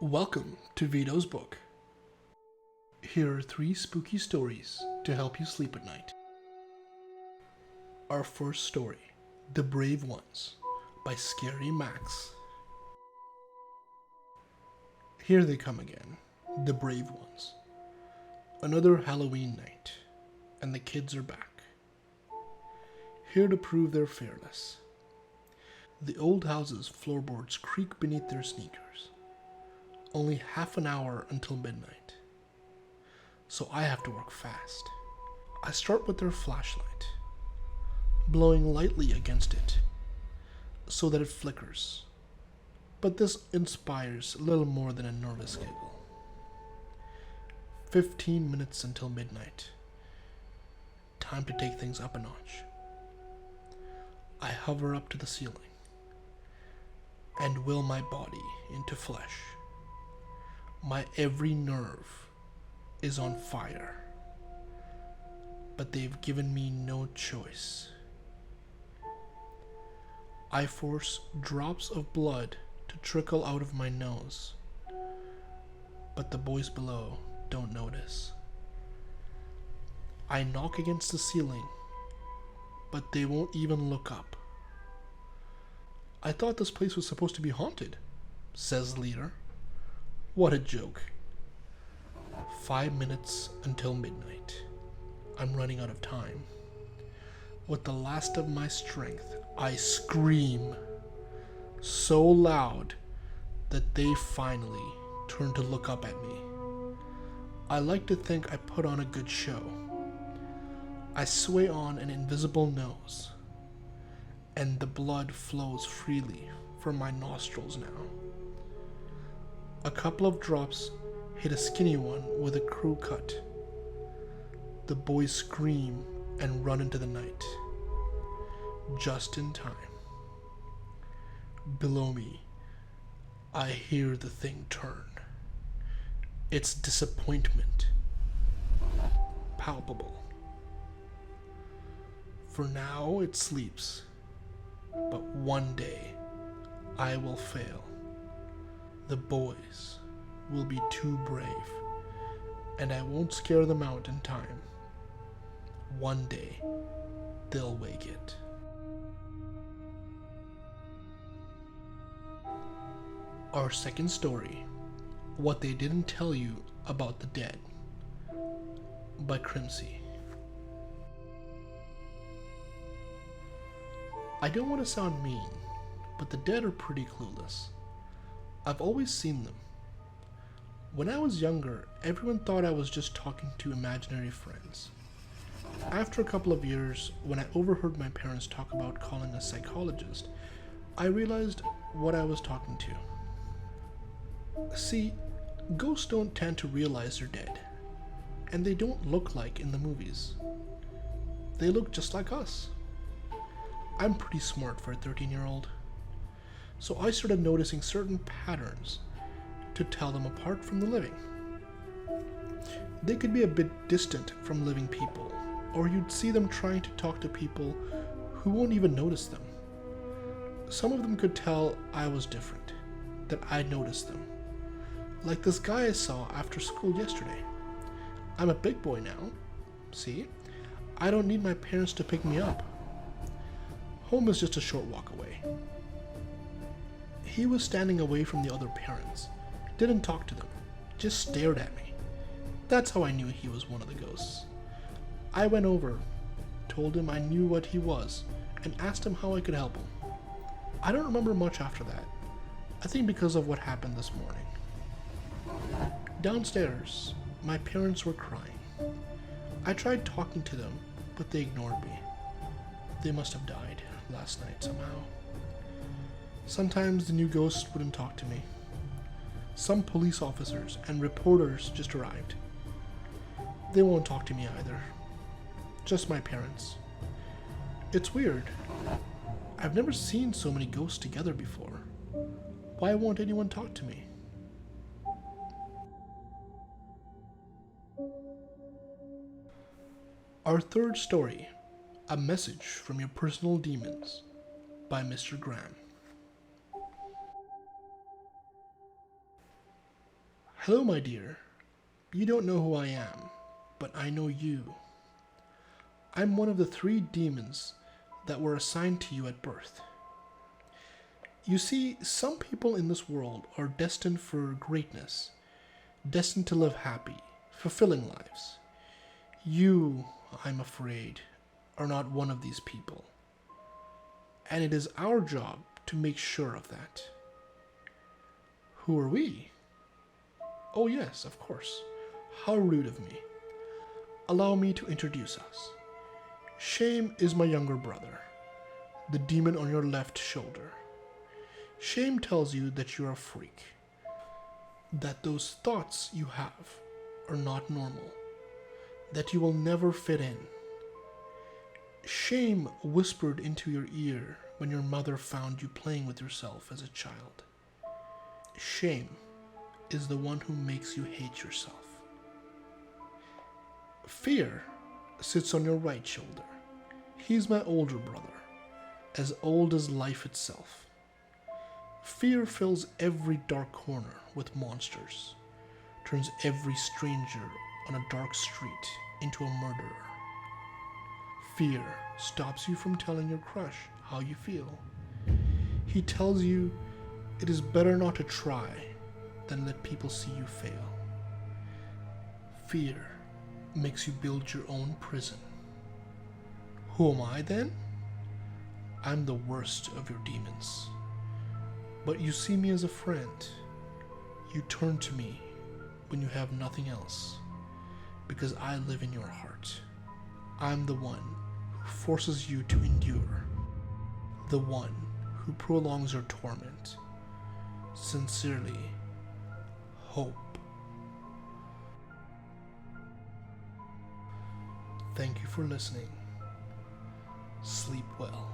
Welcome to Veto's book. Here are 3 spooky stories to help you sleep at night. Our first story, The Brave Ones, by scarymaxx. Here they come again, the brave ones. Another Halloween night, and the kids are back. Here to prove they're fearless. The old house's floorboards creak beneath their sneakers. Only half an hour until midnight, so I have to work fast. I start with their flashlight, blowing lightly against it so that it flickers, but this inspires little more than a nervous giggle. 15 minutes until midnight. Time to take things up a notch. I hover up to the ceiling and will my body into flesh. My every nerve is on fire, but they've given me no choice. I force drops of blood to trickle out of my nose, but the boys below don't notice. I knock against the ceiling, but they won't even look up. "I thought this place was supposed to be haunted," says leader. What a joke. 5 minutes until midnight. I'm running out of time. With the last of my strength, I scream so loud that they finally turn to look up at me. I like to think I put on a good show. I sway on an invisible nose, and the blood flows freely from my nostrils now. A couple of drops hit a skinny one with a crew cut. The boys scream and run into the night. Just in time. Below me, I hear the thing turn. Its disappointment palpable. For now it sleeps, but one day I will fail. The boys will be too brave, and I won't scare them out in time. One day, they'll wake it. Our second story, What They Didn't Tell You About the Dead, by Crimsai. I don't want to sound mean, but the dead are pretty clueless. I've always seen them. When I was younger, everyone thought I was just talking to imaginary friends. After a couple of years, when I overheard my parents talk about calling a psychologist, I realized what I was talking to. See, ghosts don't tend to realize they're dead, and they don't look like in the movies. They look just like us. I'm pretty smart for a 13-year-old. So I started noticing certain patterns to tell them apart from the living. They could be a bit distant from living people, or you'd see them trying to talk to people who won't even notice them. Some of them could tell I was different, that I noticed them. Like this guy I saw after school yesterday. I'm a big boy now. See? I don't need my parents to pick me up. Home is just a short walk away. He was standing away from the other parents, didn't talk to them, just stared at me. That's how I knew he was one of the ghosts. I went over, told him I knew what he was, and asked him how I could help him. I don't remember much after that. I think because of what happened this morning. Downstairs, my parents were crying. I tried talking to them, but they ignored me. They must have died last night somehow. Sometimes the new ghosts wouldn't talk to me. Some police officers and reporters just arrived. They won't talk to me either. Just my parents. It's weird. I've never seen so many ghosts together before. Why won't anyone talk to me? Our third story, A Message from Your Personal Demons, by MrGarm. Hello, my dear. You don't know who I am, but I know you. I'm one of the 3 demons that were assigned to you at birth. You see, some people in this world are destined for greatness, destined to live happy, fulfilling lives. You, I'm afraid, are not one of these people. And it is our job to make sure of that. Who are we? Oh, yes, of course. How rude of me. Allow me to introduce us. Shame is my younger brother, the demon on your left shoulder. Shame tells you that you're a freak, that those thoughts you have are not normal, that you will never fit in. Shame whispered into your ear when your mother found you playing with yourself as a child. Shame is the one who makes you hate yourself. Fear sits on your right shoulder. He's my older brother, as old as life itself. Fear fills every dark corner with monsters, turns every stranger on a dark street into a murderer. Fear stops you from telling your crush how you feel. He tells you it is better not to try than let people see you fail. Fear makes you build your own prison. Who am I then? I'm the worst of your demons. But you see me as a friend. You turn to me when you have nothing else, because I live in your heart. I'm the one who forces you to endure, the one who prolongs your torment. Sincerely, Hope. Thank you for listening. Sleep well.